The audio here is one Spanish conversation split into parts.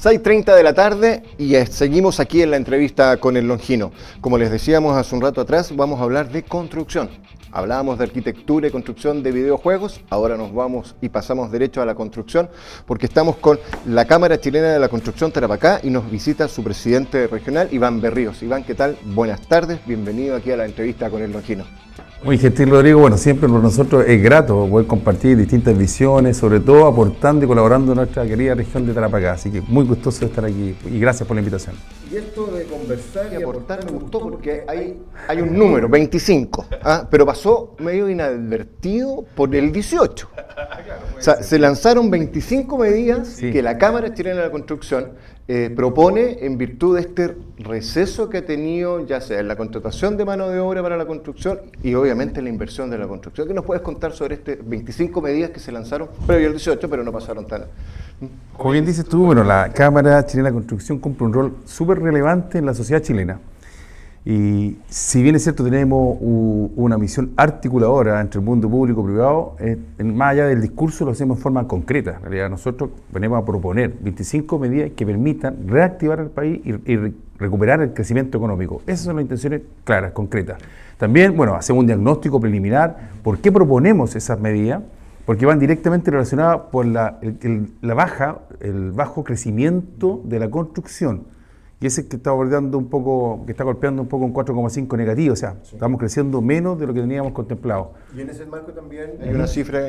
6:30 de la tarde y seguimos aquí en la entrevista con el Longino. Como les decíamos hace un rato atrás, vamos a hablar de construcción. Hablábamos de arquitectura y construcción de videojuegos, ahora nos vamos y pasamos derecho a la construcción porque estamos con la Cámara Chilena de la Construcción Tarapacá y nos visita su presidente regional, Iván Berríos. Iván, ¿qué tal? Buenas tardes, bienvenido aquí a la entrevista con el Longino. Muy gentil, Rodrigo. Bueno, siempre para nosotros es grato poder compartir distintas visiones, sobre todo aportando y colaborando en nuestra querida región de Tarapacá. Así que muy gustoso de estar aquí y gracias por la invitación. Y esto de conversar y aportar me gustó porque hay un número, 25, pero pasó medio inadvertido por el 18. O sea, se lanzaron 25 medidas que la Cámara Chilena de la Construcción propone en virtud de este receso que ha tenido, ya sea en la contratación de mano de obra para la construcción y obviamente en la inversión de la construcción. ¿Qué nos puedes contar sobre estas 25 medidas que se lanzaron previo al 18, pero no pasaron tan? Como bien dices tú, bueno, la Cámara Chilena de la Construcción cumple un rol súper relevante en la sociedad chilena. Y si bien es cierto, tenemos una misión articuladora entre el mundo público y privado, más allá del discurso lo hacemos en forma concreta. En realidad nosotros venimos a proponer 25 medidas que permitan reactivar el país y recuperar el crecimiento económico. Esas son las intenciones claras, concretas. También, bueno, hacemos un diagnóstico preliminar. ¿Por qué proponemos esas medidas? Porque van directamente relacionadas por el bajo crecimiento de la construcción. Y ese que está golpeando un poco un 4,5 negativo, o sea, estamos creciendo menos de lo que teníamos contemplado. Y en ese marco también hay una cifra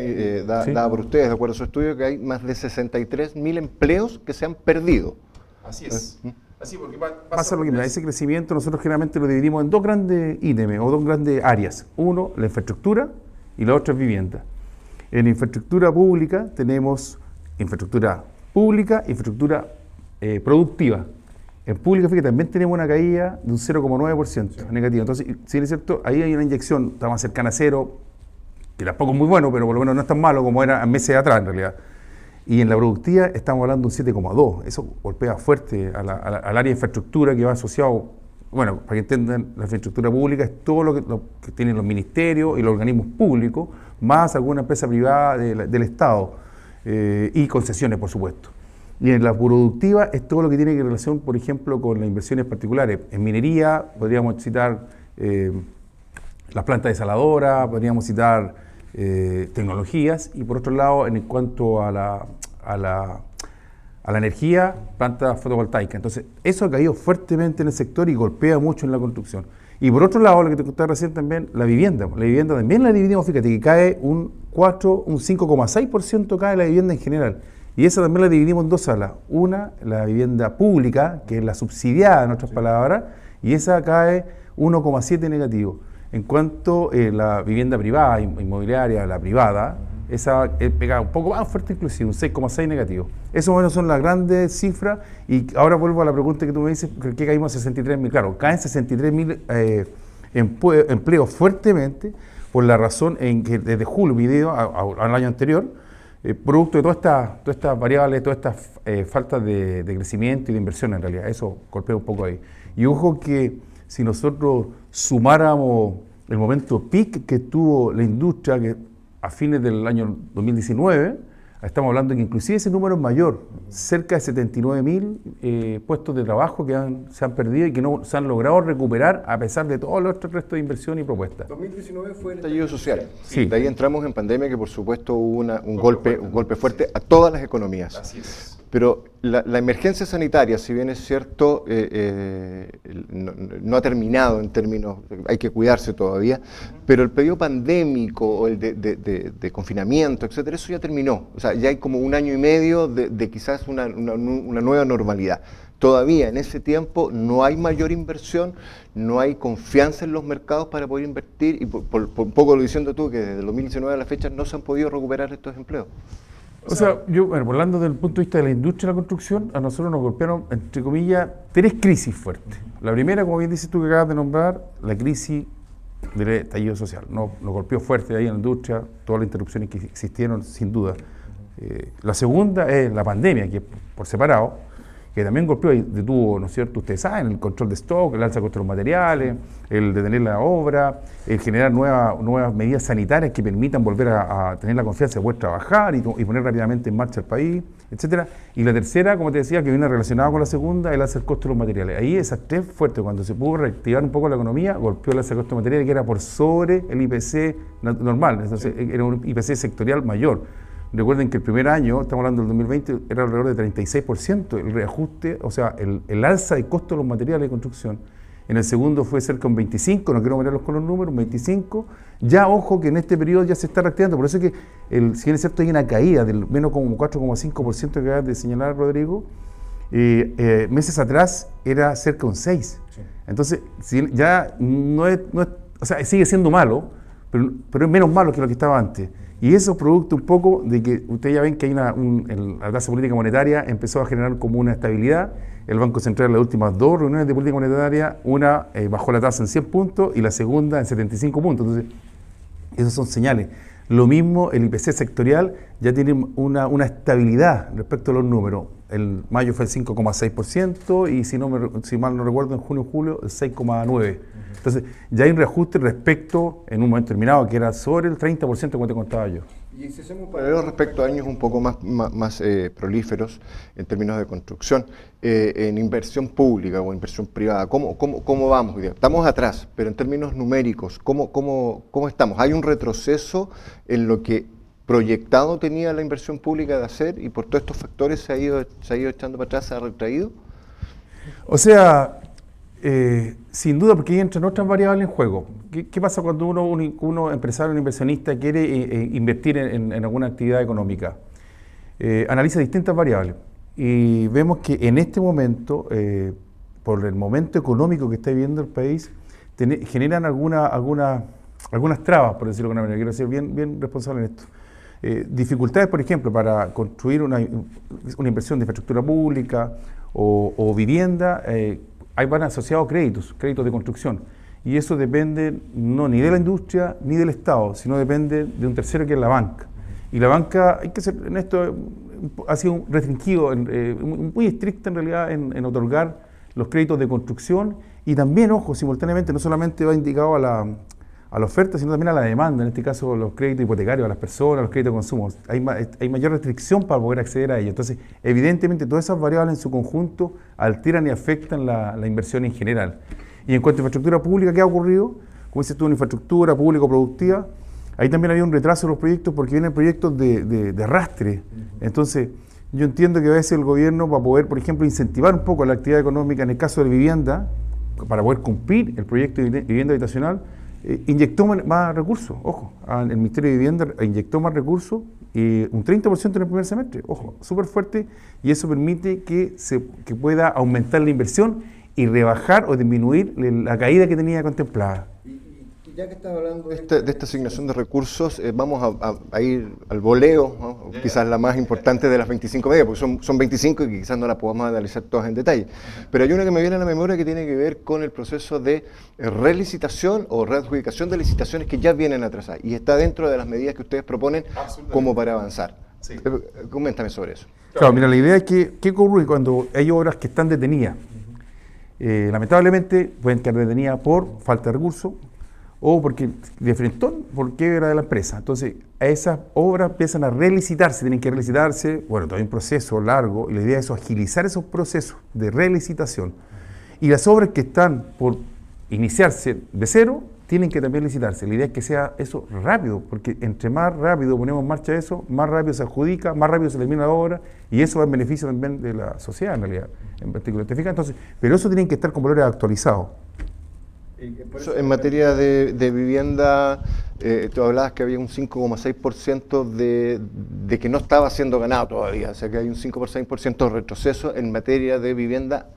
dada por ustedes, de acuerdo a su estudio, que hay más de 63.000 empleos que se han perdido. Así es. Así porque pasa lo que ese crecimiento nosotros generalmente lo dividimos en dos grandes ítems o dos grandes áreas. Uno, la infraestructura y la otra es vivienda. En infraestructura pública tenemos infraestructura pública e infraestructura productiva. En pública, fíjate, también tenemos una caída de un 0,9% negativa. Entonces, si es cierto, ahí hay una inyección, está más cercana a cero, que tampoco es muy bueno, pero por lo menos no es tan malo como era meses atrás en realidad. Y en la productiva estamos hablando de un 7,2%. Eso golpea fuerte al área de infraestructura que va asociado, bueno, para que entiendan, la infraestructura pública es todo lo que tienen los ministerios y los organismos públicos, más alguna empresa privada del Estado y concesiones, por supuesto. Y en la productiva es todo lo que tiene que relación, por ejemplo, con las inversiones particulares. En minería podríamos citar las plantas desaladoras, podríamos citar tecnologías, y por otro lado, en cuanto a la energía, plantas fotovoltaicas. Entonces, eso ha caído fuertemente en el sector y golpea mucho en la construcción. Y por otro lado, lo que te contaba recién también, la vivienda. La vivienda también la dividimos, fíjate, que cae un 5,6% cae la vivienda en general. Y esa también la dividimos en dos salas. Una, la vivienda pública, que es la subsidiada, en otras palabras, y esa cae 1,7 negativo. En cuanto a la vivienda privada, inmobiliaria, la privada, esa pega un poco más fuerte inclusive, un 6,6 negativo. Esas menos son las grandes cifras. Y ahora vuelvo a la pregunta que tú me dices, ¿por qué caímos a 63.000? Claro, caen 63.000 empleos fuertemente por la razón en que desde julio, video al año anterior, producto de todas estas variables, todas estas faltas de crecimiento y de inversión en realidad. Eso golpea un poco ahí. Y ojo que si nosotros sumáramos el momento peak que tuvo la industria que a fines del año 2019, estamos hablando de que inclusive ese número es mayor, cerca de 79.000 puestos de trabajo que se han perdido y que no se han logrado recuperar a pesar de todo el resto de inversión y propuestas. 2019 fue el estallido social. Sí. De ahí entramos en pandemia, que por supuesto hubo un golpe fuerte a todas las economías. Así es. Pero la emergencia sanitaria, si bien es cierto, no ha terminado en términos, hay que cuidarse todavía, pero el periodo pandémico o el de confinamiento, etcétera, eso ya terminó. O sea, ya hay como un año y medio de quizás una nueva normalidad. Todavía en ese tiempo no hay mayor inversión, no hay confianza en los mercados para poder invertir y por un poco lo diciendo tú, que desde el 2019 a la fecha no se han podido recuperar estos empleos. O sea, hablando desde el punto de vista de la industria de la construcción, a nosotros nos golpearon, entre comillas, 3 crisis fuertes. La primera, como bien dices tú que acabas de nombrar, la crisis del estallido social. Nos golpeó fuerte ahí en la industria, todas las interrupciones que existieron, sin duda. La segunda es la pandemia, que por separado, que también golpeó y detuvo, ¿no es cierto?, ustedes saben, el control de stock, el alza de costos de los materiales, el detener la obra, el generar nuevas medidas sanitarias que permitan volver a tener la confianza de poder trabajar y poner rápidamente en marcha el país, etcétera. Y la tercera, como te decía, que viene relacionada con la segunda, el alza del costo de los materiales. Ahí esas tres fuertes, cuando se pudo reactivar un poco la economía, golpeó el alza del costo de materiales, que era por sobre el IPC normal, entonces era un IPC sectorial mayor. Recuerden que el primer año, estamos hablando del 2020, era alrededor de 36% el reajuste, o sea, el alza de costo de los materiales de construcción. En el segundo fue cerca de un 25, no quiero mirarlos con los números, un 25. Ya, ojo, que en este periodo ya se está reactivando, por eso es que, si bien es cierto, hay una caída del menos como 4,5% que acabas de señalar, Rodrigo, meses atrás era cerca de un 6%. Sí. Entonces, ya no es, o sea, sigue siendo malo, pero es menos malo que lo que estaba antes. Y eso es producto un poco de que ustedes ya ven que hay la tasa política monetaria empezó a generar como una estabilidad. El Banco Central en las últimas 2 reuniones de política monetaria, una bajó la tasa en 100 puntos y la segunda en 75 puntos. Entonces, esas son señales. Lo mismo, el IPC sectorial ya tiene una estabilidad respecto a los números. El mayo fue el 5,6% y si mal no recuerdo, en junio y julio el 6,9%. Entonces, ya hay un reajuste respecto, en un momento determinado, que era sobre el 30%, como te contaba yo. Y si hacemos un paralelo respecto a años un poco más prolíferos en términos de construcción, en inversión pública o inversión privada, ¿cómo vamos hoy día? Estamos atrás, pero en términos numéricos, ¿cómo estamos? ¿Hay un retroceso en lo que proyectado tenía la inversión pública de hacer y por todos estos factores se ha ido echando para atrás, se ha retraído? O sea, sin duda, porque ahí entran otras variables en juego. ¿Qué pasa cuando uno empresario, un inversionista quiere invertir en alguna actividad económica? Analiza distintas variables y vemos que en este momento, por el momento económico que está viviendo el país, generan algunas trabas, por decirlo de alguna manera. Quiero ser bien responsable en esto. Dificultades, por ejemplo, para construir una inversión de infraestructura pública o vivienda. Ahí van asociados créditos de construcción. Y eso depende no ni de la industria ni del Estado, sino depende de un tercero que es la banca. Y la banca, hay que ser en esto, ha sido restringido, muy estricta en realidad en otorgar los créditos de construcción y también, ojo, simultáneamente no solamente va indicado a la oferta, sino también a la demanda, en este caso los créditos hipotecarios a las personas, los créditos de consumo. Hay mayor restricción para poder acceder a ellos. Entonces, evidentemente, todas esas variables en su conjunto alteran y afectan la inversión en general. Y en cuanto a infraestructura pública, ¿qué ha ocurrido? Como dices tú, una infraestructura público-productiva, ahí también había un retraso en los proyectos porque vienen proyectos de arrastre. Entonces, yo entiendo que a veces el gobierno, para poder, por ejemplo, incentivar un poco la actividad económica en el caso de vivienda, para poder cumplir el proyecto de vivienda habitacional, inyectó más recursos, ojo, el Ministerio de Vivienda inyectó más recursos, un 30% en el primer semestre, ojo, súper fuerte, y eso permite que pueda aumentar la inversión y rebajar o disminuir la caída que tenía contemplada. Y ya que estás hablando de esta asignación de recursos, vamos a ir al voleo, ¿no? Quizás la más importante de las 25 medidas, porque son 25 y quizás no las podamos analizar todas en detalle. Pero hay una que me viene a la memoria que tiene que ver con el proceso de relicitación o readjudicación de licitaciones que ya vienen atrasadas y está dentro de las medidas que ustedes proponen como para avanzar. Sí. Coméntame sobre eso. Claro, mira, la idea es que ¿qué ocurre cuando hay obras que están detenidas? Lamentablemente pueden quedar detenidas por falta de recursos, o porque de frentón, por quiebra de la empresa. Entonces, a esas obras empiezan a relicitarse, tienen que relicitarse, bueno, todo hay un proceso largo, y la idea es agilizar esos procesos de relicitación. Y las obras que están por iniciarse de cero, tienen que también licitarse. La idea es que sea eso rápido, porque entre más rápido ponemos en marcha eso, más rápido se adjudica, más rápido se termina la obra, y eso va en beneficio también de la sociedad, en realidad, en particular. ¿Te fijas? Entonces, pero eso tienen que estar con valores actualizados. En materia de vivienda, tú hablabas que había un 5,6% de que no estaba siendo ganado todavía, o sea que hay un 5,6% de retroceso en materia de vivienda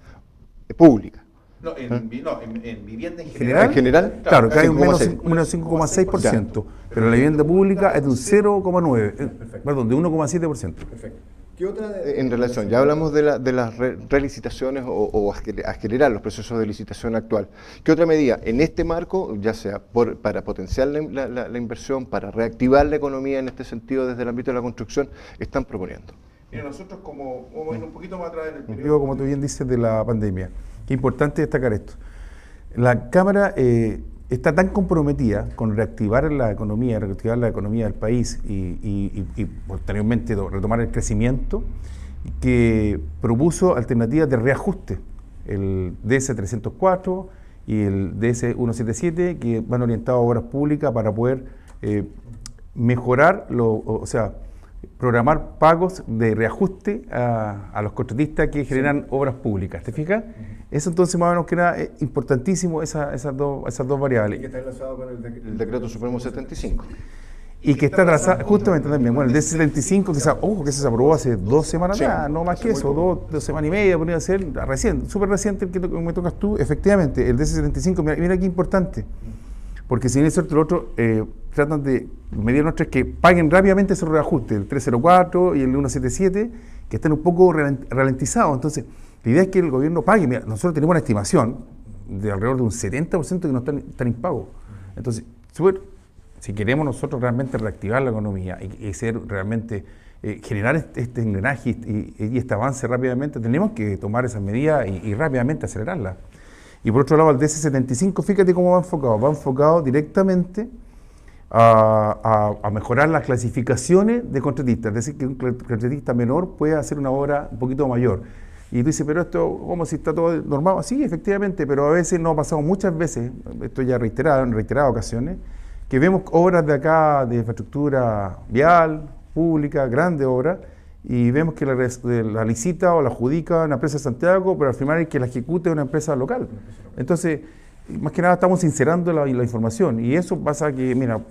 pública. No, en vivienda en general. ¿En general? Claro, que hay un menos 5,6%, pero la vivienda pública es de un 0,9%, perdón, de 1,7%. Perfecto. ¿Qué otra en relación? Ya hablamos de las relicitaciones o acelerar los procesos de licitación actual. ¿Qué otra medida en este marco, ya sea para potenciar la inversión, para reactivar la economía en este sentido desde el ámbito de la construcción, están proponiendo? Mira, nosotros vamos a ir un poquito más atrás en el periodo. Digo, como tú bien dices, de la pandemia. Qué importante destacar esto. La Cámara está tan comprometida con reactivar la economía del país y posteriormente retomar el crecimiento, que propuso alternativas de reajuste, el DS-304 y el DS-177, que van orientados a obras públicas para poder mejorar, programar pagos de reajuste a los contratistas que generan obras públicas. ¿Te fijas? Eso entonces más o menos que era importantísimo, esas dos variables. Y que está enlazado con el Decreto Supremo 75. Y que está atrasado, justamente también, bueno, el DC-75, que se aprobó hace 2 semanas atrás, no más que eso, 2 semanas y media, podría ser recién, súper reciente el que me tocas tú, efectivamente, el DC-75, mira qué importante, porque si bien es cierto, el otro tratan de medir nuestros que paguen rápidamente esos reajustes, el 304 y el 177, que están un poco ralentizados. Entonces, la idea es que el gobierno pague. Mira, nosotros tenemos una estimación de alrededor de un 70% que no están impagos. Entonces, si queremos nosotros realmente reactivar la economía y ser realmente generar este engranaje y este avance rápidamente, tenemos que tomar esas medidas y rápidamente acelerarlas. Y por otro lado, el DC-75, fíjate cómo va enfocado directamente a mejorar las clasificaciones de contratistas, es decir, que un contratista menor puede hacer una obra un poquito mayor. Y tú dices, pero esto, ¿cómo si está todo normado? Sí, efectivamente, pero a veces nos ha pasado muchas veces, esto ya reiterado en reiteradas ocasiones, que vemos obras de acá de infraestructura vial, pública, grandes obras, y vemos que la licita o la adjudica una empresa de Santiago, pero al final el que la ejecute es una empresa local. Entonces, más que nada estamos sincerando la información, y eso pasa que, mira,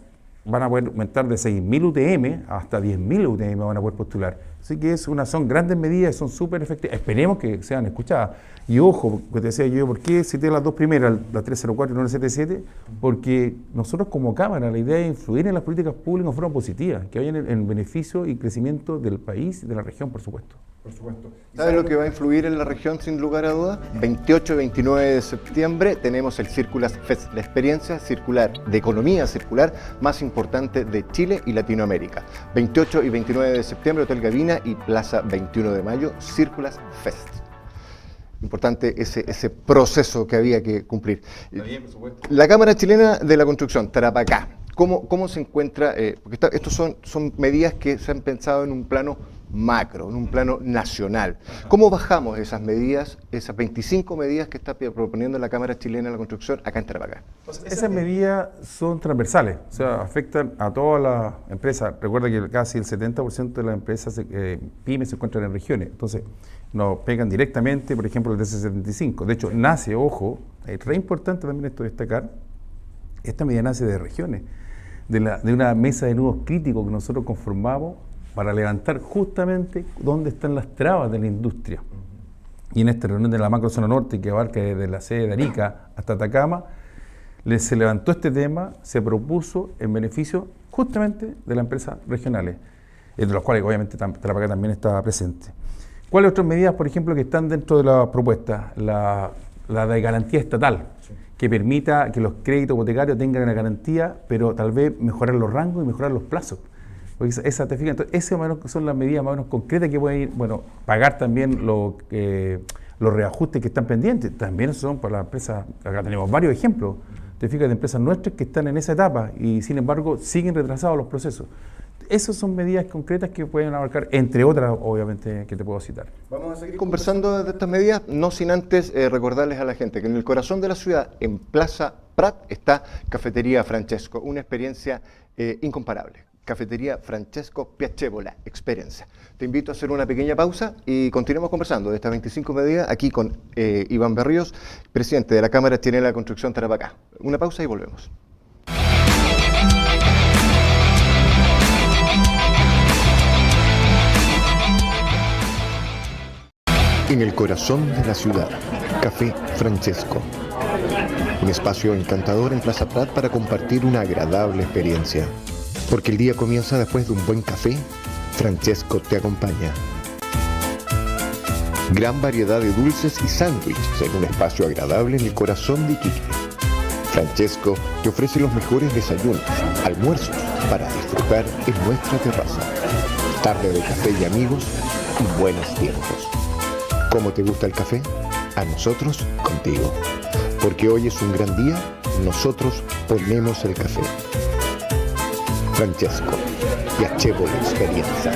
van a poder aumentar de 6.000 UTM hasta 10.000 UTM van a poder postular. Así que son grandes medidas, son súper efectivas. Esperemos que sean escuchadas. Y ojo, que te decía yo, ¿por qué cité las dos primeras, la 304 y la 177? Porque nosotros como Cámara, la idea es influir en las políticas públicas de forma positiva, que vayan en beneficio y crecimiento del país y de la región, por supuesto. Por supuesto. ¿Sabes lo que va a influir en la región sin lugar a dudas? 28 y 29 de septiembre tenemos el Circulas Fest, la experiencia circular, de economía circular más importante de Chile y Latinoamérica. 28 y 29 de septiembre, Hotel Gavina y Plaza 21 de Mayo, Circulas Fest. Importante ese proceso que había que cumplir. Está bien, por supuesto. La Cámara Chilena de la Construcción, Tarapacá, ¿cómo se encuentra? Porque estos son medidas que se han pensado en un plano macro, en un plano nacional. ¿Cómo bajamos esas medidas, esas 25 medidas que está proponiendo la Cámara Chilena de la Construcción acá en Tarapacá? Esas medidas son transversales, o sea, afectan a todas las empresas. Recuerda que casi el 70% de las empresas pymes se encuentran en regiones, entonces nos pegan directamente, por ejemplo, el DC-75. De hecho, nace, ojo, es re importante también esto destacar, esta medida nace de regiones, de una mesa de nudos críticos que nosotros conformamos para levantar justamente dónde están las trabas de la industria. Y en esta reunión de la macrozona norte, que abarca desde la sede de Arica hasta Atacama, se levantó este tema, se propuso en beneficio justamente de las empresas regionales, de las cuales obviamente Tarapacá también está presente. ¿Cuáles otras medidas, por ejemplo, que están dentro de la propuesta? La de garantía estatal, que permita que los créditos hipotecarios tengan una garantía, pero tal vez mejorar los rangos y mejorar los plazos. Porque esa te fijas, entonces, esas más o menos son las medidas más o menos concretas que pueden ir, bueno, pagar también los reajustes que están pendientes, también son para las empresas, acá tenemos varios ejemplos, te fijas, de empresas nuestras que están en esa etapa y sin embargo siguen retrasados los procesos. Esas son medidas concretas que pueden abarcar, entre otras, obviamente, que te puedo citar. Vamos a seguir conversando de estas medidas, no sin antes recordarles a la gente que en el corazón de la ciudad, en Plaza Prat, está Cafetería Francesco, una experiencia incomparable. Cafetería Francesco Piacevole Experiencia. Te invito a hacer una pequeña pausa y continuemos conversando de estas 25 medidas aquí con Iván Berríos, presidente de la Cámara Chilena de la Construcción Tarapacá. Una pausa y volvemos. En el corazón de la ciudad, Café Francesco. Un espacio encantador en Plaza Prat para compartir una agradable experiencia. Porque el día comienza después de un buen café, Francesco te acompaña. Gran variedad de dulces y sándwiches en un espacio agradable en el corazón de Iquique. Francesco te ofrece los mejores desayunos, almuerzos para disfrutar en nuestra terraza. tarde de café y amigos y buenos tiempos. ¿Cómo te gusta el café? A nosotros, contigo. Porque hoy es un gran día, nosotros ponemos el café. Francesco, piacevole esperienza.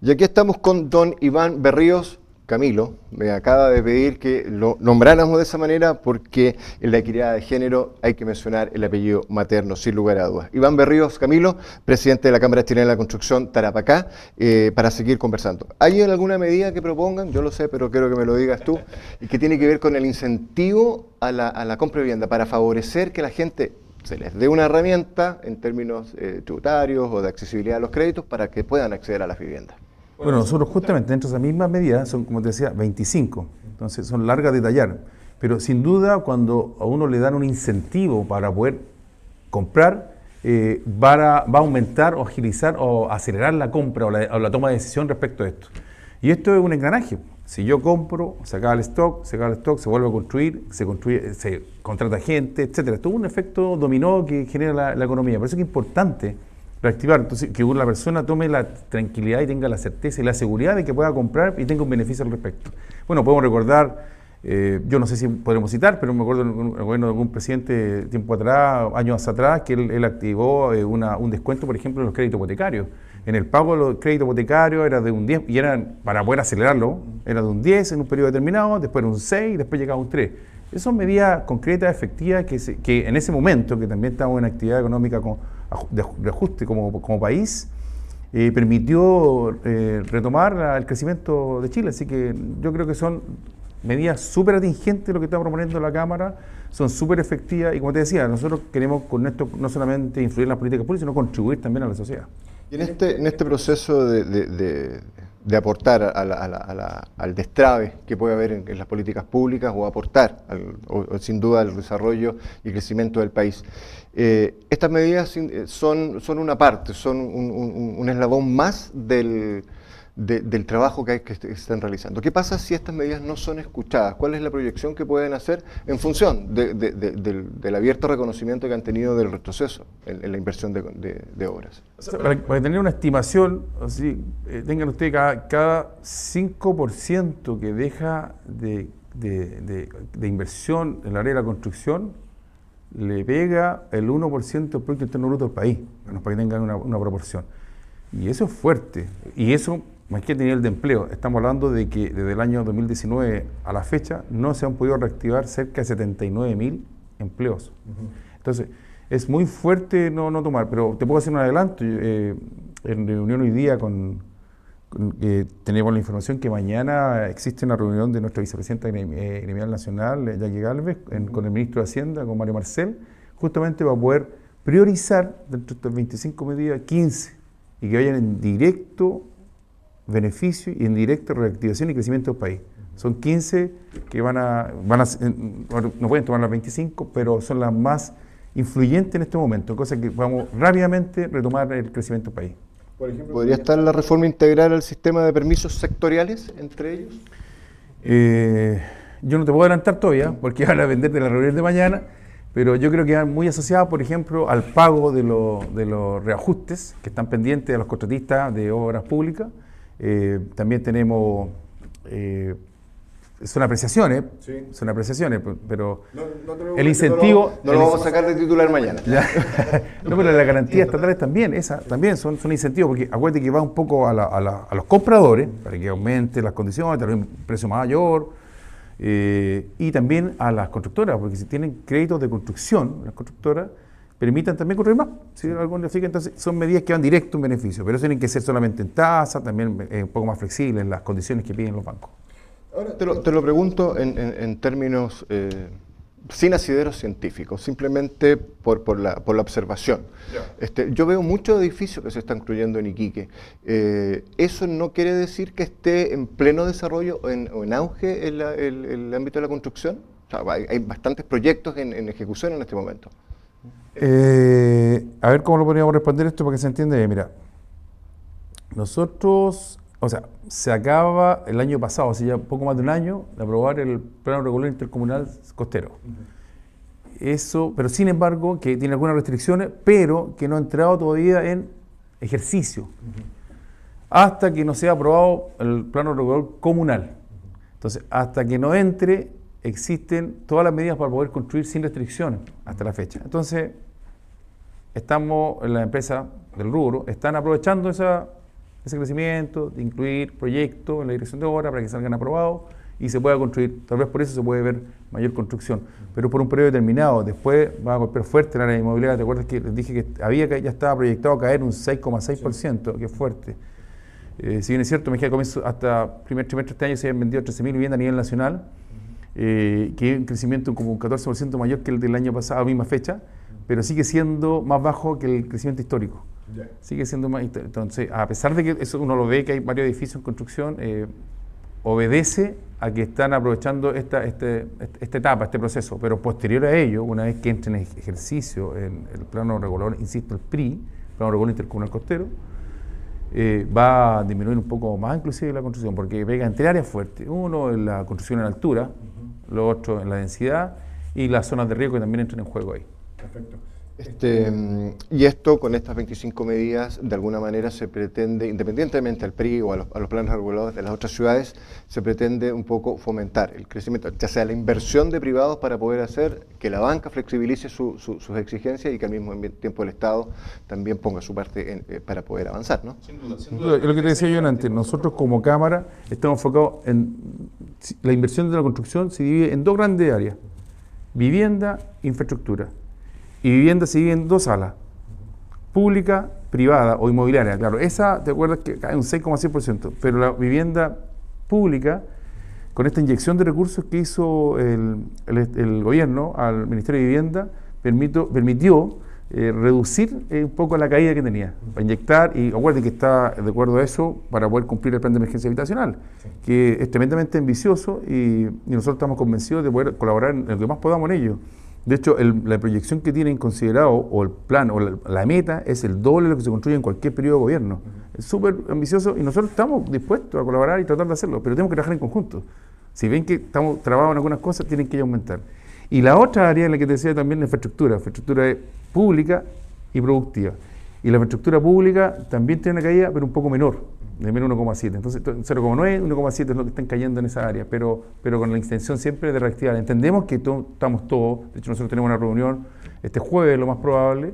Y aquí estamos con don Iván Berríos. Camilo me acaba de pedir que lo nombráramos de esa manera porque en la equidad de género hay que mencionar el apellido materno, sin lugar a dudas. Iván Berríos Camilo, presidente de la Cámara Chilena de la Construcción, Tarapacá, para seguir conversando. ¿Hay alguna medida que propongan? Yo lo sé, pero quiero que me lo digas tú, y que tiene que ver con el incentivo a la compra de vivienda para favorecer que la gente se les dé una herramienta en términos tributarios o de accesibilidad a los créditos para que puedan acceder a las viviendas? Bueno, nosotros justamente dentro de esas mismas medidas son, como te decía, 25, entonces son largas de detallar, pero sin duda cuando a uno le dan un incentivo para poder comprar, va a aumentar o agilizar o acelerar la compra o la toma de decisión respecto a esto. Y esto es un engranaje. Si yo compro, se acaba el stock, se vuelve a construir, se contrata gente, etcétera. Todo un efecto dominó que genera la economía. Por eso es que es importante reactivar, entonces que la persona tome la tranquilidad y tenga la certeza y la seguridad de que pueda comprar y tenga un beneficio al respecto. Bueno, podemos recordar, yo no sé si podemos citar, pero me acuerdo en el gobierno de algún presidente tiempo atrás, años atrás, que él activó un descuento, por ejemplo, en los créditos hipotecarios. En el pago de los créditos hipotecarios era de un 10, y para poder acelerarlo, era de un 10 en un periodo determinado, después era un 6, después llegaba un 3. Esas son medidas concretas, efectivas, que en ese momento, que también estamos en actividad económica de ajuste como país, permitió retomar el crecimiento de Chile. Así que yo creo que son medidas súper atingentes lo que está proponiendo la Cámara, son súper efectivas y como te decía, nosotros queremos con esto no solamente influir en las políticas públicas, sino contribuir también a la sociedad. Y en este proceso de aportar al destrabe que puede haber en las políticas públicas o aportar sin duda al desarrollo y crecimiento del país, estas medidas son una parte, son un eslabón más del trabajo que están realizando. ¿Qué pasa si estas medidas no son escuchadas? ¿Cuál es la proyección que pueden hacer en función del abierto reconocimiento que han tenido del retroceso en la inversión de obras? O sea, para tener una estimación, así, tengan ustedes cada 5% que deja de inversión en la área de la construcción, le pega el 1% del Producto Interno Bruto del país, para que tengan una proporción. Y eso es fuerte. Y eso, más que el nivel de empleo, estamos hablando de que desde el año 2019 a la fecha no se han podido reactivar cerca de 79.000 empleos. Entonces, es muy fuerte no tomar, pero te puedo hacer un adelanto. En reunión hoy día tenemos la información que mañana existe una reunión de nuestra vicepresidenta gremial nacional, Jackie Gálvez, con el ministro de Hacienda, con Mario Marcel, justamente para poder priorizar dentro de estas 25 medidas 15 y que vayan en directo beneficio y en directa reactivación y crecimiento del país. Son 15 que no pueden tomar las 25, pero son las más influyentes en este momento, cosa que vamos rápidamente retomar el crecimiento del país. Por ejemplo, ¿podría estar la reforma integral al sistema de permisos sectoriales entre ellos? Yo no te puedo adelantar todavía, porque van a depender de la reunión de mañana, pero yo creo que van muy asociadas, por ejemplo, al pago de los reajustes que están pendientes de los contratistas de obras públicas. También tenemos, son apreciaciones, pero el incentivo... No lo vamos a sacar de titular mañana. No, pero las garantías estatales también, también son incentivos, porque acuérdate que va un poco a los compradores, para que aumente las condiciones, tener un precio mayor, y también a las constructoras, porque si tienen créditos de construcción, las constructoras permitan también construir más. ¿Sí? Entonces son medidas que van directo en beneficio, pero tienen que ser solamente en tasa, también un poco más flexibles en las condiciones que piden los bancos. Ahora te lo pregunto en términos sin asideros científicos, simplemente por la observación. Yo veo muchos edificios que se están construyendo en Iquique. ¿Eso no quiere decir que esté en pleno desarrollo o en auge el ámbito de la construcción? O sea, hay bastantes proyectos en ejecución en este momento. A ver cómo lo podríamos responder esto para que se entienda bien. Mira, nosotros... O sea, se acaba el año pasado, hace ya poco más de un año, de aprobar el Plano Regulador Intercomunal Costero. Eso, pero sin embargo, que tiene algunas restricciones, pero que no ha entrado todavía en ejercicio, hasta que no sea aprobado el Plano Regulador Comunal. Entonces, hasta que no entre, existen todas las medidas para poder construir sin restricciones hasta la fecha. Entonces, estamos en la empresa del rubro, están aprovechando ese crecimiento, de incluir proyectos en la dirección de obra para que salgan aprobados y se pueda construir. Tal vez por eso se puede ver mayor construcción, pero por un periodo determinado. Después va a golpear fuerte el área inmobiliaria. ¿Te acuerdas que les dije que ya estaba proyectado a caer un 6,6%, que es fuerte? Si bien es cierto, me dije al comienzo, hasta primer trimestre de este año se habían vendido 13.000 viviendas a nivel nacional, que es un crecimiento como un 14% mayor que el del año pasado a la misma fecha, pero sigue siendo más bajo que el crecimiento histórico. Sigue siendo más. Entonces, a pesar de que eso uno lo ve, que hay varios edificios en construcción, obedece a que están aprovechando esta etapa, este proceso, pero posterior a ello, una vez que entre en ejercicio el plano regulador, insisto, el PRI, Plano Regulador Intercomunal Costero, va a disminuir un poco más inclusive la construcción, porque pega entre áreas fuertes. Uno en la construcción en altura, lo otro en la densidad, y las zonas de riesgo que también entran en juego ahí. Perfecto. Y esto, con estas 25 medidas, de alguna manera se pretende, independientemente al PRI o a los planes regulados de las otras ciudades, se pretende un poco fomentar el crecimiento, ya sea la inversión de privados para poder hacer que la banca flexibilice sus exigencias y que al mismo tiempo el Estado también ponga su parte para poder avanzar, ¿no? Sin duda. Lo que te decía yo antes, nosotros como Cámara estamos enfocados en la inversión de la construcción. Se divide en dos grandes áreas: vivienda, infraestructura. Y vivienda se divide en dos salas: pública, privada o inmobiliaria. Claro, esa, ¿te acuerdas que cae un 6,6%? Pero la vivienda pública, con esta inyección de recursos que hizo el gobierno al Ministerio de Vivienda, permitió reducir un poco la caída que tenía, para inyectar. Y acuérdense que está de acuerdo a eso para poder cumplir el plan de emergencia habitacional, que es tremendamente ambicioso, y nosotros estamos convencidos de poder colaborar en lo que más podamos en ello. De hecho, la proyección que tienen considerado, o el plan, o la meta, es el doble de lo que se construye en cualquier periodo de gobierno. Es súper ambicioso y nosotros estamos dispuestos a colaborar y tratar de hacerlo, pero tenemos que trabajar en conjunto. Si ven que estamos trabados en algunas cosas, tienen que aumentar. Y la otra área en la que te decía también, la infraestructura es pública y productiva. Y la infraestructura pública también tiene una caída, pero un poco menor, de menos 1,7. Entonces, 0,9, 1,7 es lo que están cayendo en esa área, pero con la intención siempre de reactivar. Entendemos que estamos todos, de hecho nosotros tenemos una reunión este jueves, lo más probable,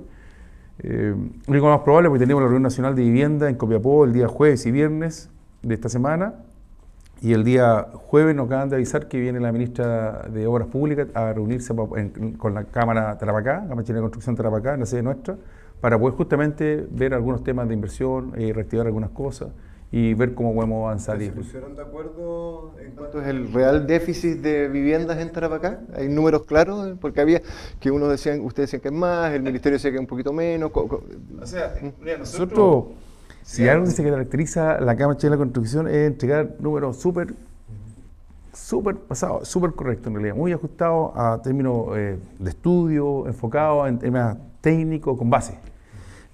lo único más probable porque tenemos la reunión nacional de vivienda en Copiapó el día jueves y viernes de esta semana, y el día jueves nos acaban de avisar que viene la ministra de Obras Públicas a reunirse con la Cámara Tarapacá, Cámara Chilena de Construcción Tarapacá, en la sede nuestra, para poder justamente ver algunos temas de inversión, reactivar algunas cosas y ver cómo podemos avanzar. ¿Se pusieron de acuerdo en cuánto es el real déficit de viviendas en Tarapacá? ¿Hay números claros? Porque había que ustedes decían que es más, el Ministerio decía que es un poquito menos. O sea, mira, nosotros, si algo que se caracteriza la Cámara Chilena de Construcción es entregar números súper pasados, súper correctos en realidad, muy ajustados a términos de estudio, enfocados en temas técnicos, con base.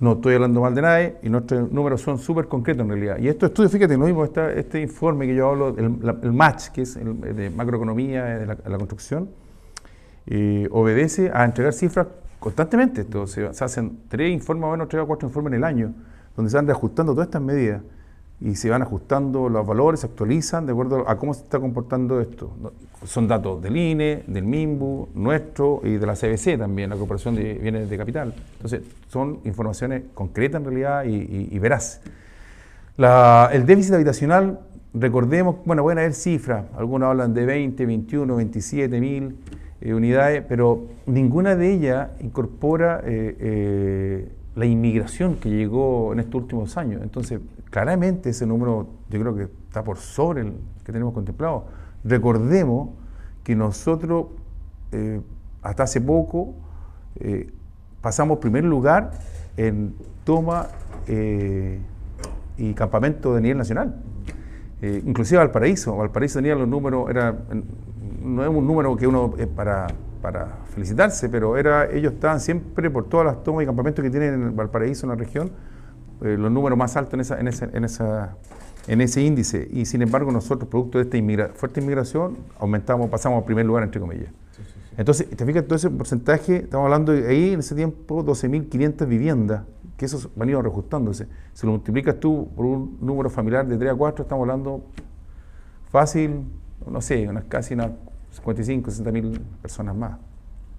No estoy hablando mal de nadie y nuestros números son súper concretos en realidad. Y estos estudios, fíjate, lo mismo, este informe que yo hablo, el MATCH, que es de macroeconomía de la construcción, obedece a entregar cifras constantemente. Entonces, se hacen 3 informes, bueno, 3 o 4 informes en el año, donde se van reajustando todas estas medidas y se van ajustando los valores, se actualizan de acuerdo a cómo se está comportando esto. Son datos del INE, del MIMBU, nuestro y de la CBC también, la Corporación de Bienes de Capital. Entonces, son informaciones concretas en realidad y veraz. El déficit habitacional, recordemos, bueno, pueden haber cifras, algunos hablan de 20, 21, 27 mil unidades, pero ninguna de ellas incorpora la inmigración que llegó en estos últimos años. Entonces, claramente ese número yo creo que está por sobre el que tenemos contemplado. Recordemos que nosotros hasta hace poco pasamos primer lugar en toma y campamento de nivel nacional. Inclusive Valparaíso tenía los números, no es un número que uno para felicitarse, pero ellos estaban siempre por todas las tomas y campamentos que tienen en Valparaíso, en la región, los números más altos en ese índice. Y sin embargo nosotros, producto de esta fuerte inmigración, pasamos al primer lugar, entre comillas. Entonces, te fijas, todo ese porcentaje, estamos hablando de ahí en ese tiempo 12.500 viviendas, que esos van a ir reajustándose. Si lo multiplicas tú por un número familiar de 3 a 4, estamos hablando fácil, no sé, casi unas 55, 60 mil personas más.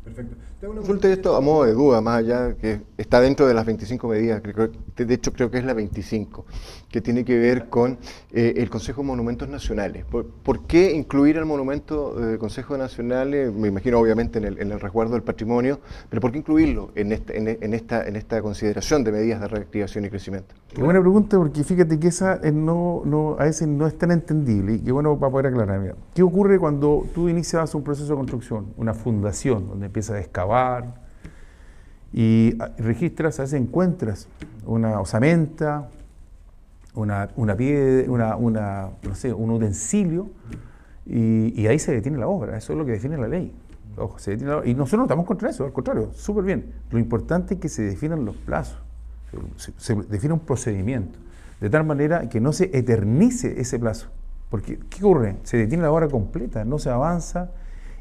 Perfecto. Tengo una consulta de esto a modo de duda, más allá que está dentro de las 25 medidas, de hecho creo que es la 25, que tiene que ver con el Consejo de Monumentos Nacionales. ¿Por qué incluir al monumento del Consejo Nacional, me imagino obviamente en el resguardo del patrimonio, pero por qué incluirlo en esta consideración de medidas de reactivación y crecimiento? Qué buena pregunta, porque fíjate que esa a veces no es tan entendible, y qué bueno para poder aclarar. Mira, ¿qué ocurre cuando tú inicias un proceso de construcción, una fundación, donde empiezas a excavar y registras, a veces encuentras una osamenta, una piedra, no sé, un utensilio, y ahí se detiene la obra? Eso es lo que define la ley. Ojo, se detiene la obra. Y nosotros no estamos contra eso, al contrario, súper bien. Lo importante es que se definan los plazos, se define un procedimiento, de tal manera que no se eternice ese plazo. Porque, ¿qué ocurre? Se detiene la obra completa, no se avanza,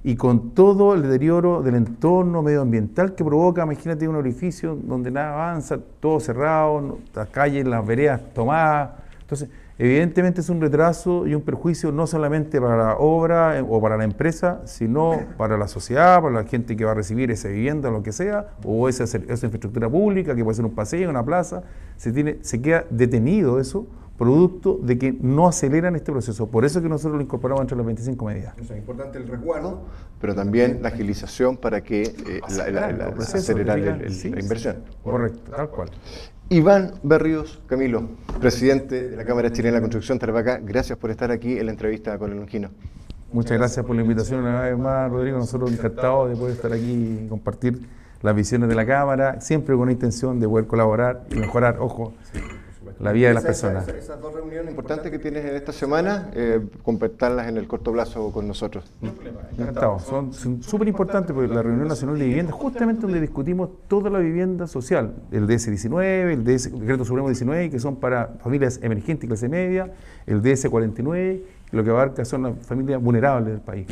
y con todo el deterioro del entorno medioambiental que provoca, imagínate un orificio donde nada avanza, todo cerrado, las calles, las veredas tomadas. Entonces, evidentemente es un retraso y un perjuicio no solamente para la obra o para la empresa, sino para la sociedad, para la gente que va a recibir esa vivienda, lo que sea, o esa infraestructura pública, que puede ser un paseo, una plaza. Se queda detenido eso, producto de que no aceleran este proceso. Por eso es que nosotros lo incorporamos entre las 25 medidas. O sea, es importante el resguardo, pero también la agilización para que acelerar la inversión. Correcto, tal cual. Iván Berríos Camilo, presidente de la Cámara Chilena de la Construcción Tarapacá, gracias por estar aquí en la entrevista con el Longino. Muchas gracias por la invitación una vez más, Rodrigo. Nosotros encantados de poder estar aquí y compartir las visiones de la Cámara, siempre con la intención de poder colaborar y mejorar, ojo, la vida de las personas. Esas 2 reuniones importantes que tienes en esta semana, completarlas en el corto plazo con nosotros. Encantado. Son súper importantes porque la Reunión Nacional de Vivienda, justamente donde discutimos toda la vivienda social, el DS-19, el Decreto Supremo 19, que son para familias emergentes y clase media, el DS-49, lo que abarca son las familias vulnerables del país.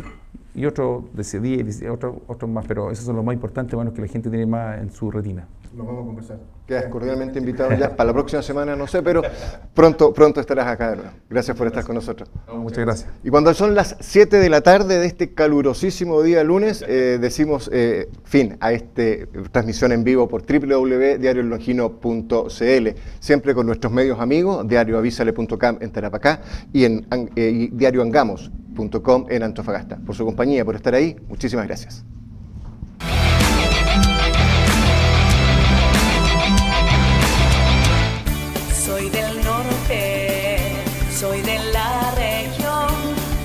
Y otros DC-10, otros más, pero esos son los más importantes, bueno, que la gente tiene más en su retina. Nos vamos a conversar. Quedas cordialmente invitado ya para la próxima semana, no sé, pero pronto estarás acá de nuevo. Gracias por estar con nosotros. Muchas gracias. Y cuando son las 7 de la tarde de este calurosísimo día lunes, decimos fin a esta transmisión en vivo por www.diariolongino.cl, siempre con nuestros medios amigos, diarioavisale.com en Tarapacá y diarioangamos.com en Antofagasta. Por su compañía, por estar ahí, muchísimas gracias. Soy del norte, soy de la región,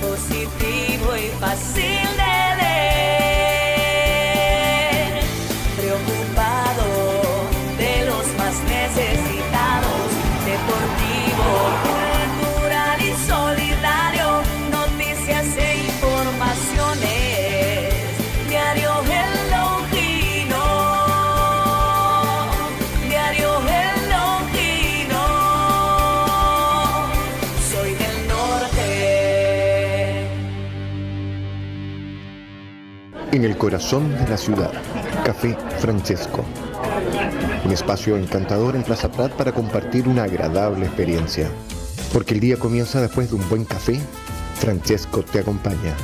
positivo y fácil de ver, preocupado de los más necesitados, deportivo, cultural y solidario, noticias e informaciones. En el corazón de la ciudad, Café Francesco. Un espacio encantador en Plaza Prat para compartir una agradable experiencia. Porque el día comienza después de un buen café, Francesco te acompaña.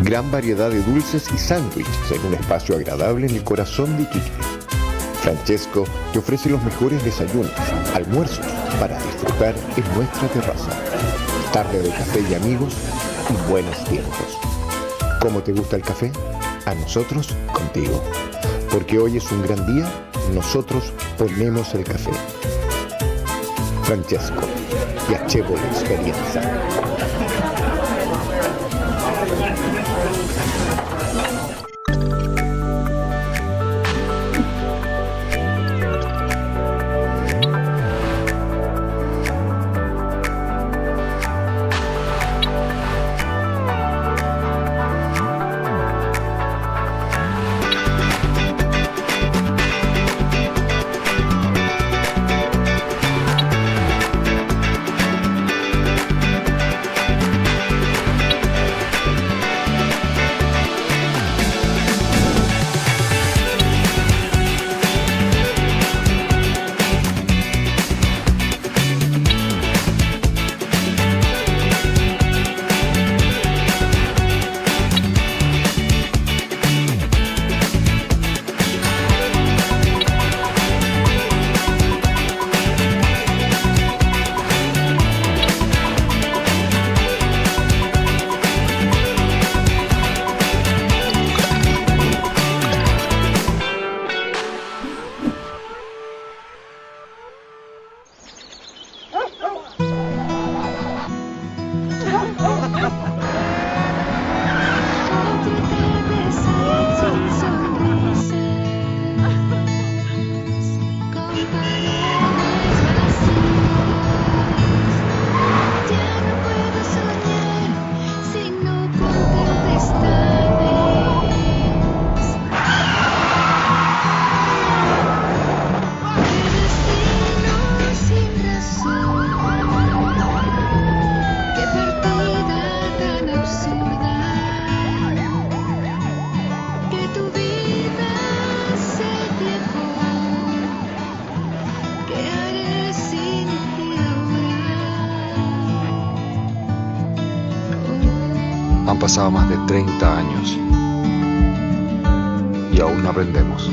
Gran variedad de dulces y sándwiches en un espacio agradable en el corazón de Iquique. Francesco te ofrece los mejores desayunos, almuerzos para disfrutar en nuestra terraza. Tarde de café y amigos y buenos tiempos. ¿Cómo te gusta el café? A nosotros, contigo. Porque hoy es un gran día, nosotros ponemos el café. Francesco, piacevole experiencia. Han pasado más de 30 años y aún no aprendemos.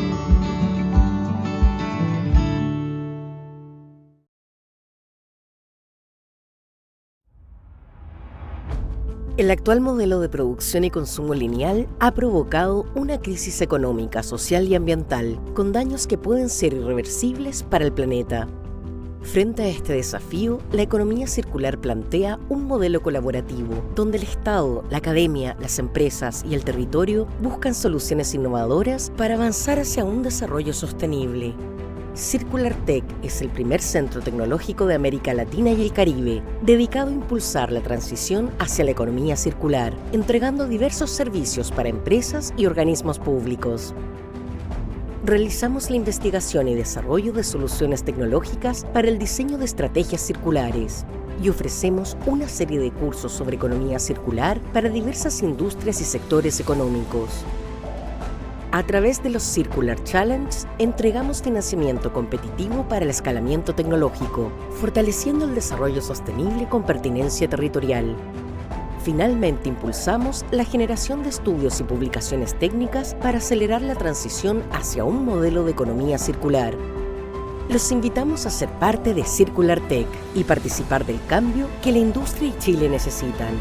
El actual modelo de producción y consumo lineal ha provocado una crisis económica, social y ambiental, con daños que pueden ser irreversibles para el planeta. Frente a este desafío, la economía circular plantea un modelo colaborativo, donde el Estado, la academia, las empresas y el territorio buscan soluciones innovadoras para avanzar hacia un desarrollo sostenible. Circular Tech es el primer centro tecnológico de América Latina y el Caribe, dedicado a impulsar la transición hacia la economía circular, entregando diversos servicios para empresas y organismos públicos. Realizamos la investigación y desarrollo de soluciones tecnológicas para el diseño de estrategias circulares y ofrecemos una serie de cursos sobre economía circular para diversas industrias y sectores económicos. A través de los Circular Challenge, entregamos financiamiento competitivo para el escalamiento tecnológico, fortaleciendo el desarrollo sostenible con pertinencia territorial. Finalmente, impulsamos la generación de estudios y publicaciones técnicas para acelerar la transición hacia un modelo de economía circular. Los invitamos a ser parte de Circular Tech y participar del cambio que la industria y Chile necesitan.